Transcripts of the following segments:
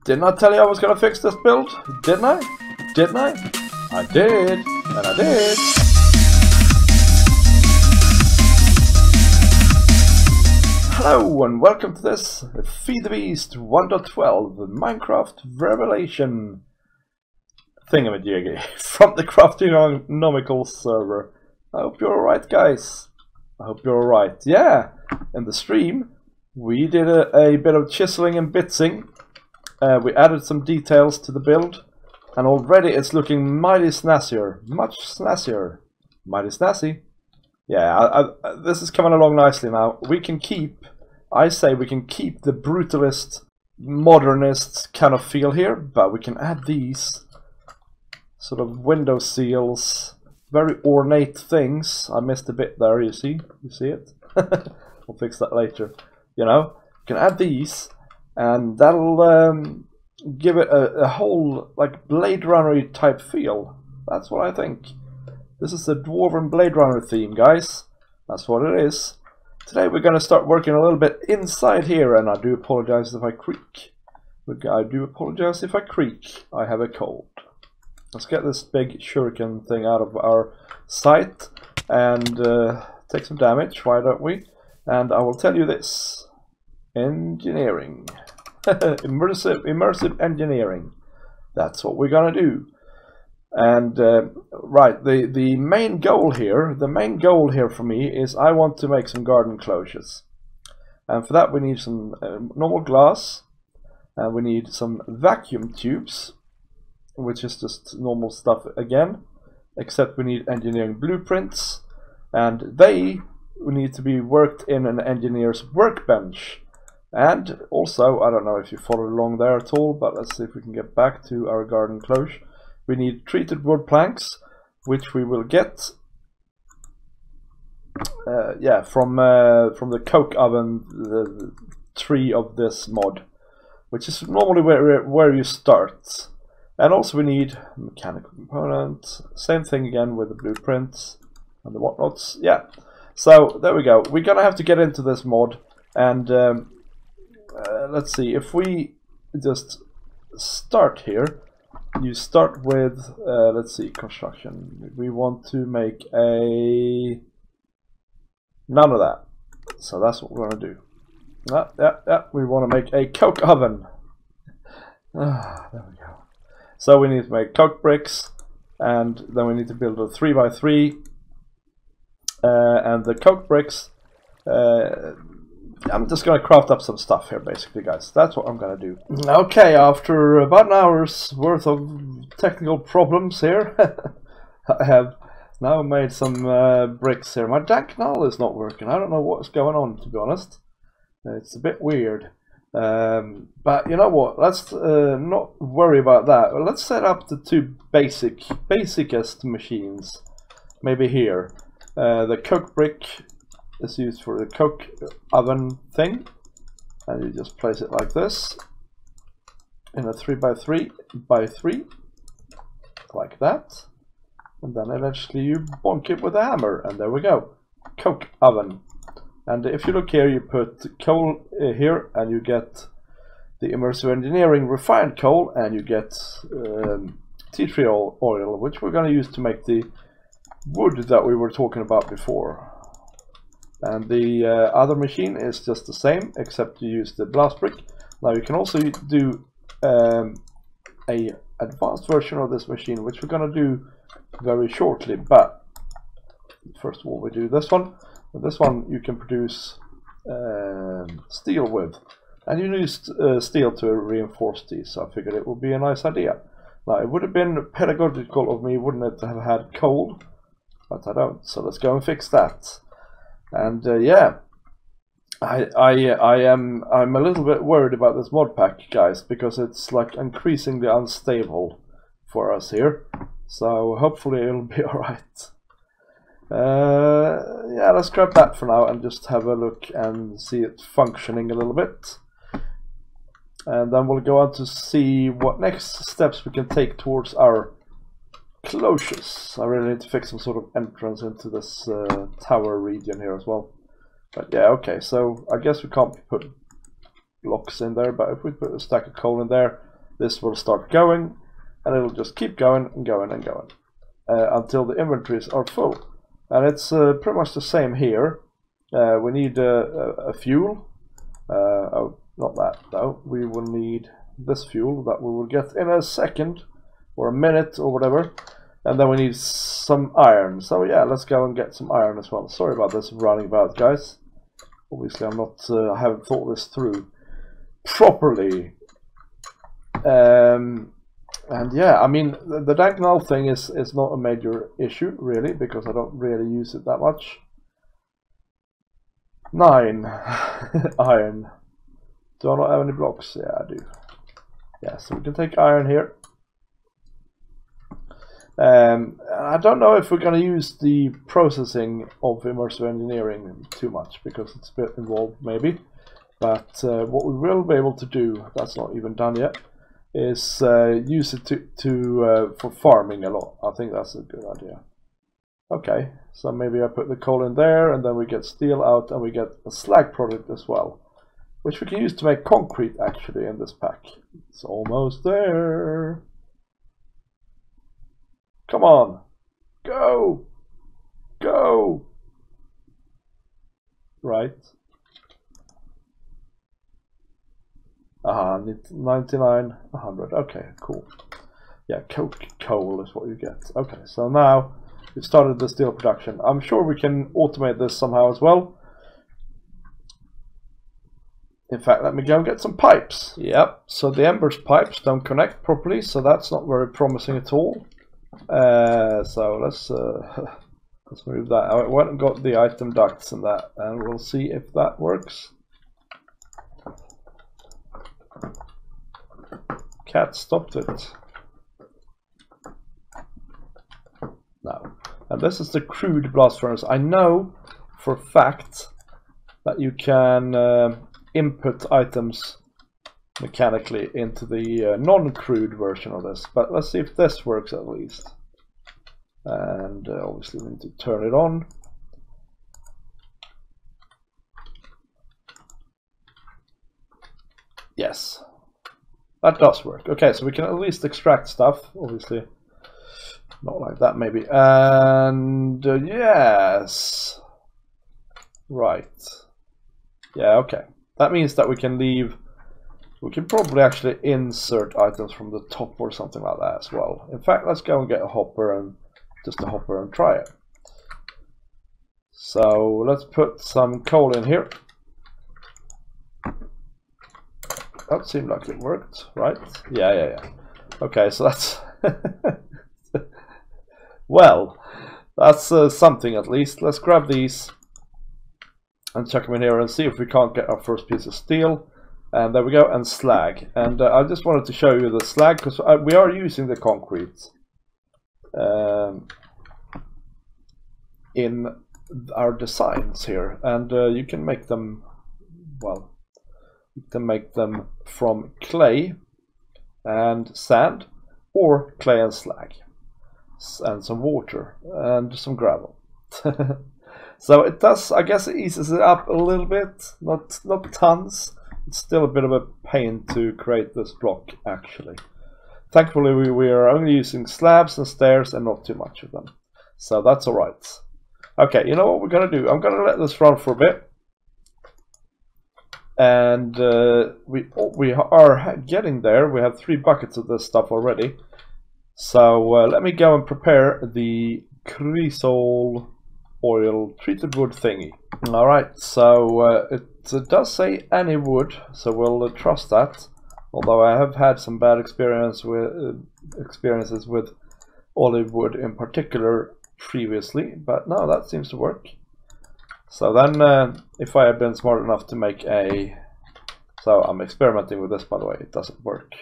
Didn't I tell you I was going to fix this build? Didn't I? Didn't I? I did. And I did. Hello and welcome to this FTB 1.12 Minecraft Revelation thingamajiggy from the Craftinomical server. I hope you're alright, guys. I hope you're alright. Yeah, in the stream we did a bit of chiseling and bitsing. We added some details to the build, and already it's looking mighty snazzier. Much snazzier. Mighty snazzy. Yeah, this is coming along nicely now. We can keep, I say we can keep the brutalist, modernist kind of feel here, but we can add these sort of window seals, very ornate things. I missed a bit there, you see? You see it? We'll fix that later. You know, you can add these, and that'll give it a whole like Blade Runner type feel. That's what I think. This is the Dwarven Blade Runner theme, guys. That's what it is. Today we're going to start working a little bit inside here, and I do apologize if I creak. I do apologize if I creak. I have a cold. Let's get this big shuriken thing out of our sight and take some damage, why don't we? And I will tell you this. Engineering. Immersive engineering. That's what we're gonna do. And right, the main goal here for me is I want to make some garden cloches. And for that we need some normal glass, and we need some vacuum tubes, which is just normal stuff again, except we need engineering blueprints, and they need to be worked in an engineer's workbench. And also, I don't know if you followed along there at all, but let's see if we can get back to our garden cloche. We need treated wood planks, which we will get yeah, from the coke oven, the tree of this mod, which is normally where you start. And also we need mechanical components, same thing again with the blueprints and the whatnots. Yeah, so there we go. We're gonna have to get into this mod, and let's see, if we just start here, you start with, let's see, construction. We want to make none of that, so that's what we're gonna do. Yeah, we want to make a coke oven. There we go. So we need to make coke bricks, and then we need to build a 3x3, and the coke bricks, I'm just going to craft up some stuff here basically, guys. That's what I'm going to do. Okay, after about an hour's worth of technical problems here, I have now made some bricks here. My Danknall is not working. I don't know what's going on, to be honest. It's a bit weird. But you know what, let's not worry about that. Let's set up the two basicest machines. Maybe here. The coke brick is used for the coke oven thing, and you just place it like this in a 3x3 like that, and then eventually you bonk it with a hammer, and there we go, coke oven. And if you look here, you put coal here, and you get the immersive engineering refined coal, and you get tea tree oil, which we're going to use to make the wood that we were talking about before. And the other machine is just the same, except you use the blast brick. Now you can also do a advanced version of this machine, which we're going to do very shortly. But first of all, we do this one. This one you can produce steel with, and you use steel to reinforce these, so I figured it would be a nice idea. Now it would have been pedagogical of me, wouldn't it, to have had coal, but I don't, so let's go and fix that. And yeah, I'm a little bit worried about this mod pack, guys, because it's like increasingly unstable for us here, so hopefully it'll be alright. Yeah, let's grab that for now and just have a look and see it functioning a little bit, and then we'll go on to see what next steps we can take towards our cloches. I really need to fix some sort of entrance into this tower region here as well. But yeah, okay, so I guess we can't put blocks in there, but if we put a stack of coal in there, this will start going, and it'll just keep going and going and going until the inventories are full. And it's pretty much the same here. We need a fuel. Oh, not that though. We will need this fuel that we will get in a second or a minute or whatever. And then we need some iron. So yeah, let's go and get some iron as well. Sorry about this running about, guys. Obviously I'm not, I haven't thought this through properly. And yeah, I mean, the dank null thing is not a major issue, really, because I don't really use it that much. 9 iron. Do I not have any blocks? Yeah, I do. Yeah, so we can take iron here. I don't know if we're going to use the processing of immersive engineering too much, because it's a bit involved, maybe. But what we will be able to do, that's not even done yet, is use it for farming a lot. I think that's a good idea. Okay, so maybe I put the coal in there, and then we get steel out, and we get a slag product as well, which we can use to make concrete actually in this pack. It's almost there. Come on, go, go. Right. Aha, 99, 100. Okay, cool. Yeah, coal is what you get. Okay, so now we've started the steel production. I'm sure we can automate this somehow as well. In fact, let me go and get some pipes. Yep, so the embers pipes don't connect properly, so that's not very promising at all. So let's move that. I went and got the item ducts and that, and we'll see if that works. Cat stopped it. No. And this is the crude blast furnace. I know for a fact that you can input items mechanically into the non-crude version of this, but let's see if this works at least. And obviously we need to turn it on. Yes, that does work. Okay, so we can at least extract stuff, obviously not like that maybe. And yes, right, yeah, okay, that means that we can leave. We can probably actually insert items from the top or something like that as well. In fact, let's go and get a hopper and just a hopper and try it. So let's put some coal in here. That seemed like it worked, right? Yeah. Okay, so that's well, that's something at least. Let's grab these and chuck them in here and see if we can't get our first piece of steel. And there we go, and slag. And I just wanted to show you the slag because we are using the concrete in our designs here, and you can make them, well, you can make them from clay and sand, or clay and slag, and some water and some gravel. So it does, I guess it eases it up a little bit, not tons. It's still a bit of a pain to create this block actually. Thankfully we are only using slabs and stairs and not too much of them, so that's alright. Okay, you know what we're gonna do? I'm gonna let this run for a bit, and we are getting there. We have 3 buckets of this stuff already, so let me go and prepare the cresol oil treated wood thingy. Alright, so it does say any wood, so we'll trust that, although I have had some bad experiences with olive wood in particular previously, but no, that seems to work. So then if I had been smart enough to make a, so I'm experimenting with this, by the way, it doesn't work.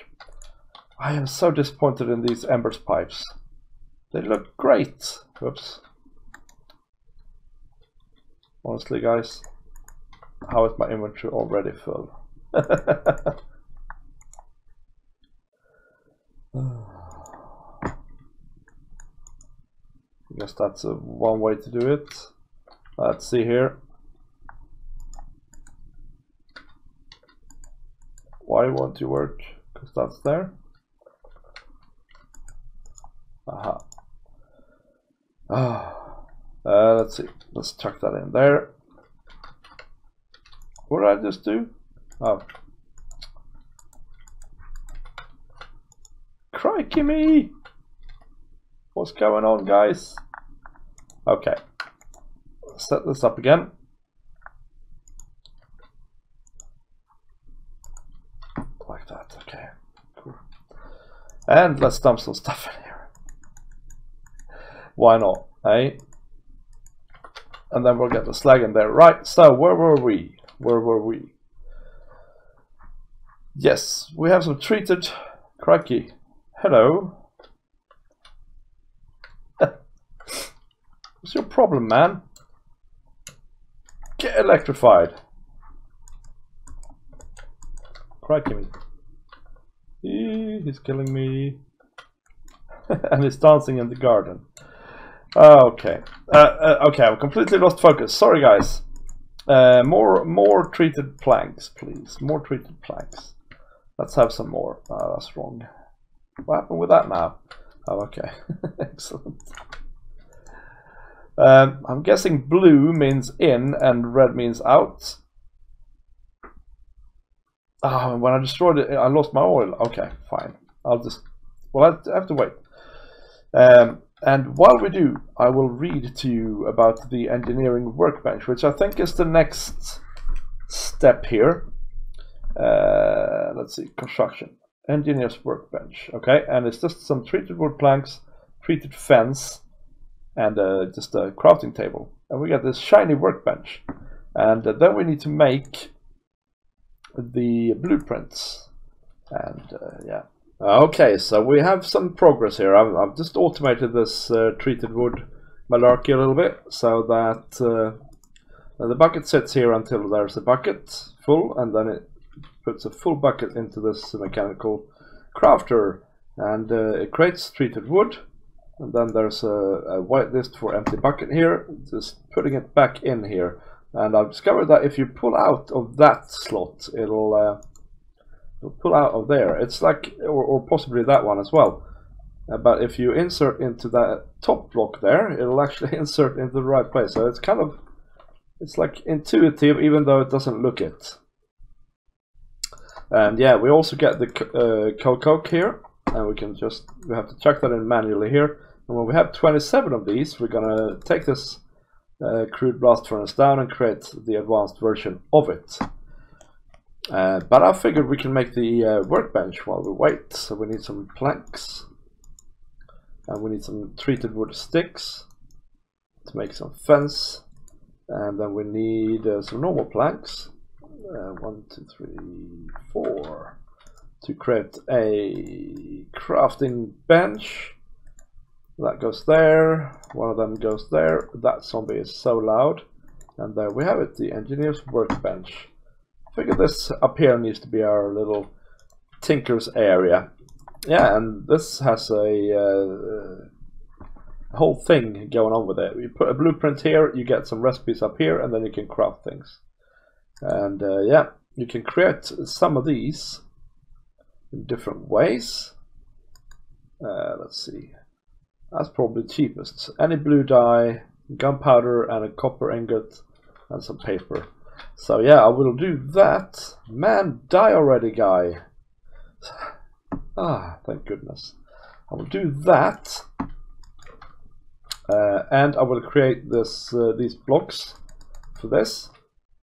I am so disappointed in these embers pipes. They look great. Whoops. Honestly, guys, how is my inventory already full? I guess that's one way to do it. Let's see here. Why won't you work? Because that's there. Aha. Let's see. Let's chuck that in there. What did I just do? Oh. Crikey me! What's going on, guys? Okay. Set this up again. Like that, okay. Cool. And let's dump some stuff in here. Why not, eh? And then we'll get the slag in there. Right, so where were we? Where were we? Yes, we have some treated... Crikey. Hello. What's your problem, man? Get electrified. Crikey me. He's killing me. And he's dancing in the garden. Okay. Okay, I've completely lost focus. Sorry, guys. More treated planks, please. More treated planks. Let's have some more. Oh, that's wrong. What happened with that now? Oh, okay. Excellent. I'm guessing blue means in and red means out. Oh, when I destroyed it, I lost my oil. Okay, fine. I'll just... Well, I have to wait. And while we do, I will read to you about the engineering workbench, which I think is the next step here. Let's see, construction. Engineer's workbench. Okay, and it's just some treated wood planks, treated fence, and just a crafting table. And we got this shiny workbench. And then we need to make the blueprints. And yeah. Okay, so we have some progress here. I've just automated this treated wood malarkey a little bit, so that the bucket sits here until there's a bucket full, and then it puts a full bucket into this mechanical crafter, and it creates treated wood, and then there's a white list for empty bucket here, just putting it back in here. And I've discovered that if you pull out of that slot, it'll pull out of there. It's like, or possibly that one as well. But if you insert into that top block there, it'll actually insert into the right place. So it's kind of, it's like intuitive, even though it doesn't look it. And yeah, we also get the Cloak here, and we have to chuck that in manually here. And when we have 27 of these, we're gonna take this crude blast furnace down and create the advanced version of it. But I figured we can make the workbench while we wait. So we need some planks, and we need some treated wood sticks to make some fence, and then we need some normal planks. 1, 2, 3, 4 to create a crafting bench. That goes there. One of them goes there. That zombie is so loud. And there we have it, the engineer's workbench. I figure this up here needs to be our little tinker's area. Yeah, and this has a whole thing going on with it. You put a blueprint here, you get some recipes up here, and then you can craft things. And yeah, you can create some of these in different ways. Let's see. That's probably cheapest. Any blue dye, gunpowder, and a copper ingot, and some paper. So yeah, I will do that. Man, die already, guy. Ah, thank goodness. I will do that. And I will create these blocks for this.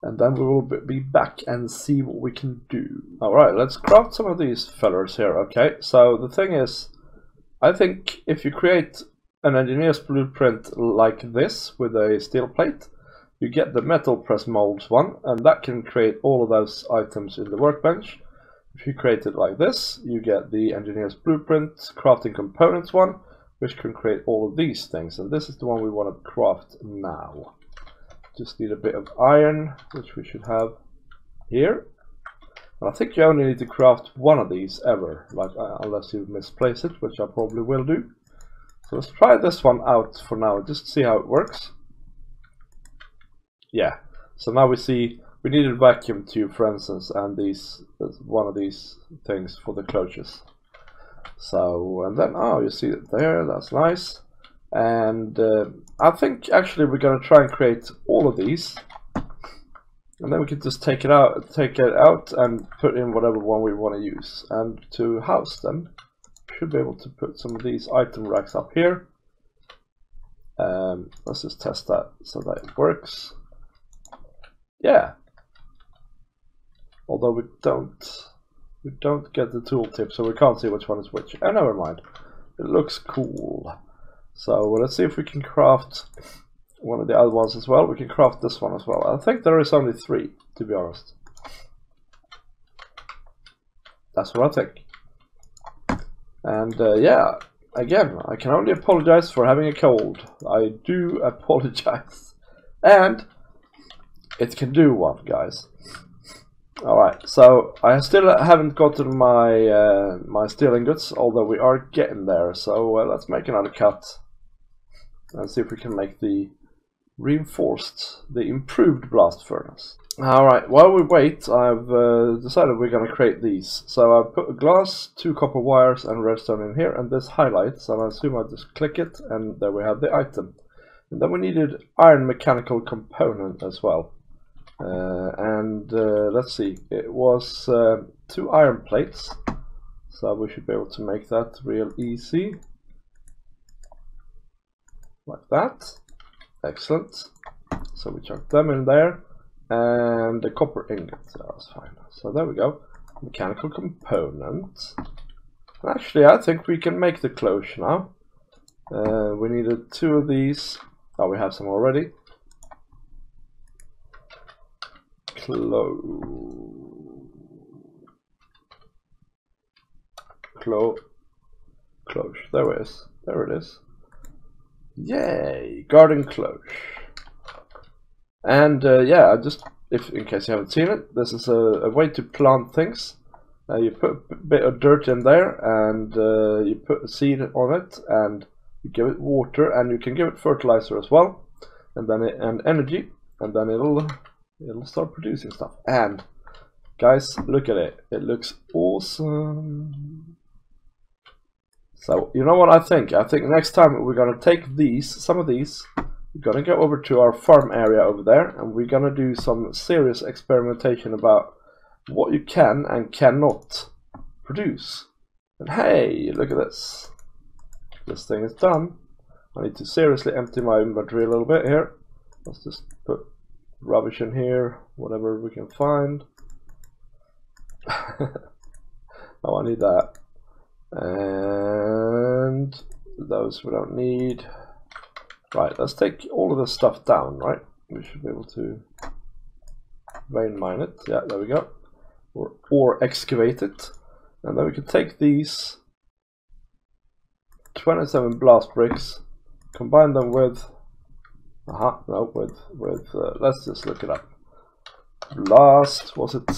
And then we will be back and see what we can do. Alright, let's craft some of these fellers here. Okay, so the thing is, I think if you create an engineer's blueprint like this with a steel plate, you get the metal press molds one, and that can create all of those items in the workbench. If you create it like this, you get the engineer's blueprint crafting components one, which can create all of these things. And this is the one we want to craft now. Just need a bit of iron, which we should have here. And I think you only need to craft one of these ever, like unless you misplace it, which I probably will do. So let's try this one out for now, just to see how it works. Yeah, so now we see we need a vacuum tube, for instance, and one of these things for the cloches. So, and then, oh, you see it there, that's nice. And I think actually we're going to try and create all of these. And then we can just take it out and put in whatever one we want to use. And to house them, we should be able to put some of these item racks up here. Let's just test that so that it works. Yeah. Although we don't get the tooltip, so we can't see which one is which. Oh, never mind. It looks cool. So let's see if we can craft one of the other ones as well. We can craft this one as well. I think there is only 3, to be honest. That's what I think. And yeah, again, I can only apologize for having a cold. I do apologize. And it can do one, guys. Alright, so I still haven't gotten my my steel ingots, although we are getting there. So let's make another cut and see if we can make the improved blast furnace. Alright, while we wait, I've decided we're going to create these. So I've put a glass, 2 copper wires and redstone in here, and this highlights, and I assume I just click it, and there we have the item. And then we needed iron mechanical component as well. Let's see, it was 2 iron plates, so we should be able to make that real easy, like that. Excellent. So we chuck them in there, and the copper ingots. That's fine. So there we go, mechanical component. Actually, I think we can make the cloche now. We needed 2 of these. Oh, we have some already. Cloche. There it is. There it is. Yay! Garden cloche. And yeah, just in case you haven't seen it, this is a way to plant things. You put a bit of dirt in there, and you put a seed on it, and you give it water, and you can give it fertilizer as well, and then and energy, and then it'll start producing stuff. And guys, look at it. It looks awesome. So you know what I think? I think next time we're gonna take some of these, we're gonna go over to our farm area over there, and we're gonna do some serious experimentation about what you can and cannot produce. And hey, look at this. This thing is done. I need to seriously empty my inventory a little bit here. Let's just put rubbish in here, whatever we can find. Oh, I need that. And those we don't need. Right, let's take all of this stuff down, right? We should be able to vein mine it. Yeah, there we go. Or excavate it. And then we can take these 27 blast bricks, combine them with let's just look it up. Blast, was it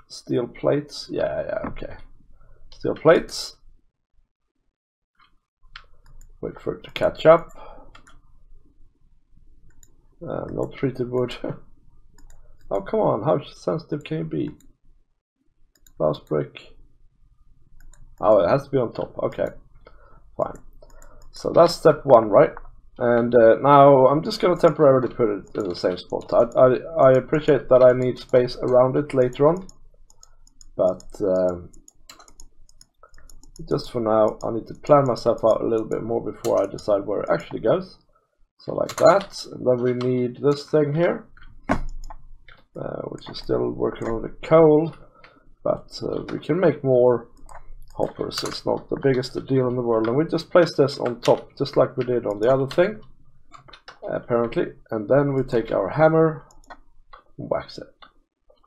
steel plates? Yeah, okay. Steel plates. Wait for it to catch up. Not treated wood. Oh, come on, how sensitive can you be? Blast brick. Oh, it has to be on top. Okay, fine. So that's step 1, right? And now I'm just going to temporarily put it in the same spot. I appreciate that I need space around it later on, but just for now I need to plan myself out a little bit more before I decide where it actually goes. So like that, and then we need this thing here, which is still working on the coal, but we can make more hoppers. It's not the biggest deal in the world, and we just place this on top just like we did on the other thing, apparently, and then we take our hammer and wax it.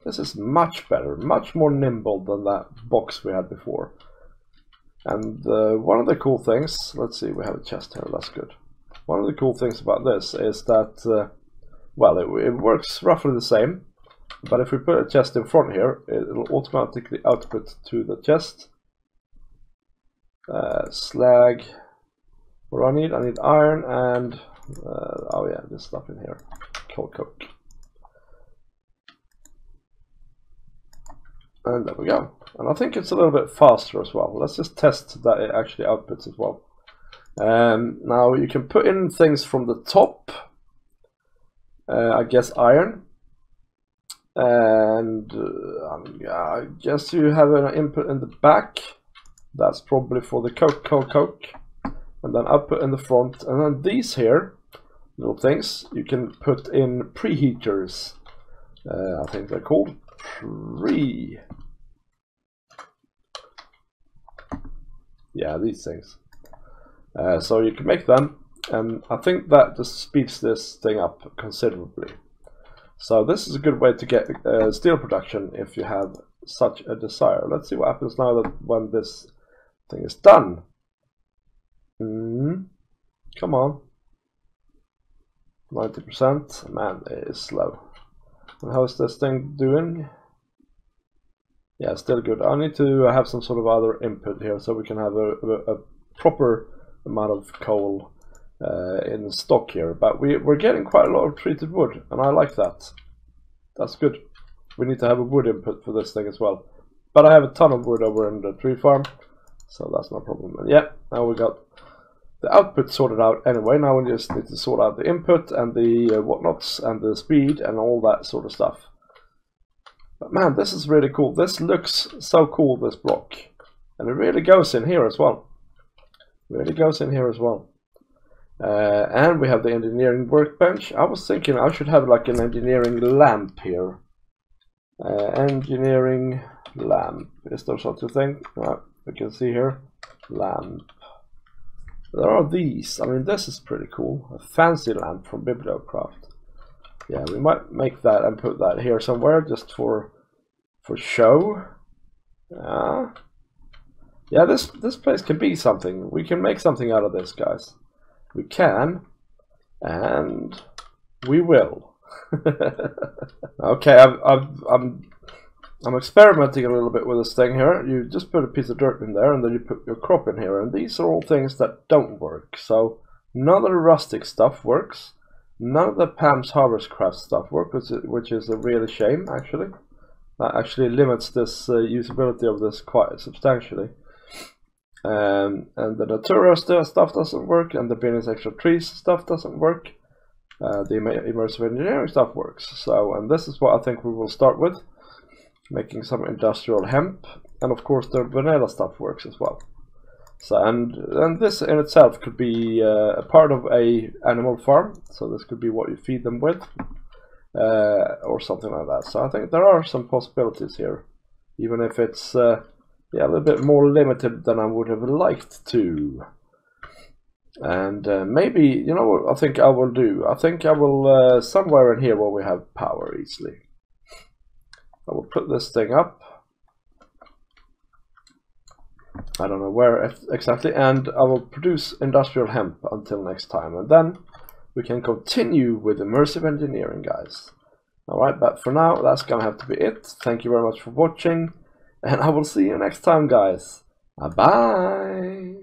This is much better, much more nimble than that box we had before. And one of the cool things, let's see, we have a chest here, that's good. One of the cool things about this is that well, it works roughly the same, but if we put a chest in front here, it'll automatically output to the chest slag. What do I need? I need iron and oh yeah, this stuff in here, coke. And there we go. and I think it's a little bit faster as well. Let's just test that it actually outputs as well. Now you can put in things from the top, I guess iron, and I guess you have an input in the back. That's probably for the coke, and then output in the front, and then these here little things you can put in preheaters. I think they're called these things. So you can make them, and I think that just speeds this thing up considerably. So this is a good way to get steel production if you have such a desire. Let's see what happens now that when this thing is done. Come on. 90%. Man, it is slow. And how is this thing doing? Yeah, still good. I need to have some sort of other input here so we can have a proper amount of coal in stock here. But we're getting quite a lot of treated wood, and I like that. That's good. We need to have a wood input for this thing as well. But I have a ton of wood over in the tree farm, so that's no problem. And yeah, now we got the output sorted out anyway. Now we just need to sort out the input and the whatnots and the speed and all that sort of stuff. But man, this is really cool. This looks so cool, this block. And it really goes in here as well. Really goes in here as well. And we have the engineering workbench. I was thinking I should have like an engineering lamp here. Engineering lamp. Is there such a thing? We can see here. Lamp. There are these. I mean, this is pretty cool. A fancy lamp from Bibliocraft. Yeah, we might make that and put that here somewhere just for show. Yeah, this place can be something. We can make something out of this, guys. We can, and we will. Okay, I'm experimenting a little bit with this thing here. You just put a piece of dirt in there, and then you put your crop in here, and these are all things that don't work. So none of the rustic stuff works. None of the Pam's Harvest Craft stuff works, which is a really shame, actually. That actually limits this usability of this quite substantially. And the Natura stuff doesn't work, and the Business Extra Trees stuff doesn't work. The immersive engineering stuff works. So, and this is what I think we will start with, making some industrial hemp, and of course the vanilla stuff works as well. So, and this in itself could be a part of a animal farm. So this could be what you feed them with, or something like that. So I think there are some possibilities here, even if it's yeah, a little bit more limited than I would have liked to. And maybe, you know what I think I will do? I think I will, somewhere in here where we have power easily, I will put this thing up. I don't know where exactly, and I will produce industrial hemp until next time, and then we can continue with immersive engineering, guys. Alright, but for now, that's gonna have to be it. Thank you very much for watching, and I will see you next time, guys. Bye-bye!